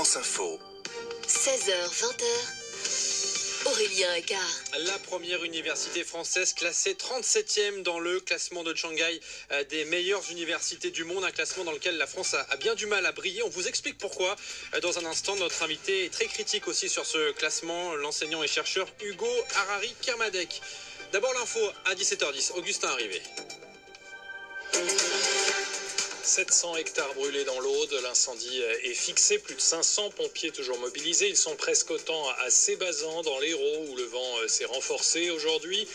France Info. 16h, 20h. Aurélien Eckart. La première université française classée 37e dans le classement de Shanghai des meilleures universités du monde, un classement dans lequel la France a bien du mal à briller. On vous explique pourquoi dans un instant. Notre invité est très critique aussi sur ce classement, l'enseignant et chercheur Hugo Harari Kermadec. D'abord l'info à 17h10, Augustin arrivé. 700 hectares brûlés dans l'Aude, l'incendie est fixé, plus de 500 pompiers toujours mobilisés. Ils sont presque autant à Cébazan dans l'Hérault où le vent s'est renforcé aujourd'hui.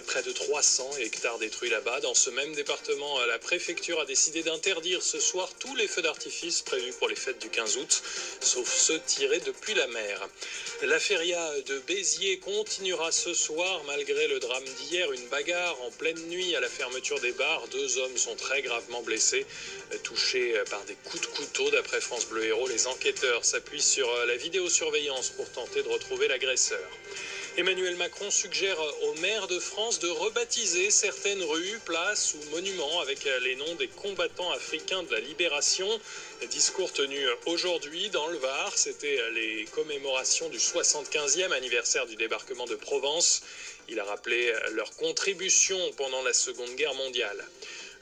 Près de 300 hectares détruits là-bas. Dans ce même département, la préfecture a décidé d'interdire ce soir tous les feux d'artifice prévus pour les fêtes du 15 août, sauf ceux tirés depuis la mer. La feria de Béziers continuera ce soir malgré le drame d'hier. Une bagarre en pleine nuit à la fermeture des bars. 2 hommes sont très gravement blessés, touchés par des coups de couteau. D'après France Bleu Hérault, les enquêteurs s'appuient sur la vidéosurveillance pour tenter de retrouver l'agresseur. Emmanuel Macron suggère aux maires de France de rebaptiser certaines rues, places ou monuments avec les noms des combattants africains de la libération. Discours tenu aujourd'hui dans le Var. C'était les commémorations du 75e anniversaire du débarquement de Provence. Il a rappelé leur contribution pendant la Seconde Guerre mondiale.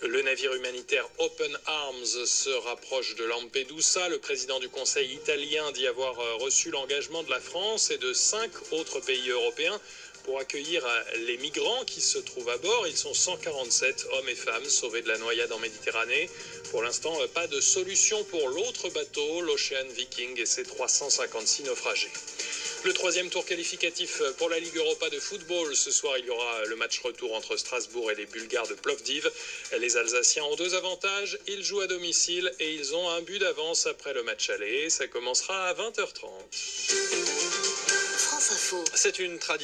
Le navire humanitaire Open Arms se rapproche de Lampedusa. Le président du Conseil italien dit avoir reçu l'engagement de la France et de 5 autres pays européens pour accueillir les migrants qui se trouvent à bord. Ils sont 147 hommes et femmes sauvés de la noyade en Méditerranée. Pour l'instant, pas de solution pour l'autre bateau, l'Ocean Viking, et ses 356 naufragés. Le 3e tour qualificatif pour la Ligue Europa de football. Ce soir, il y aura le match retour entre Strasbourg et les Bulgares de Plovdiv. Les Alsaciens ont 2 avantages. Ils jouent à domicile et ils ont un but d'avance après le match aller. Ça commencera à 20h30. France Info. C'est une tradition.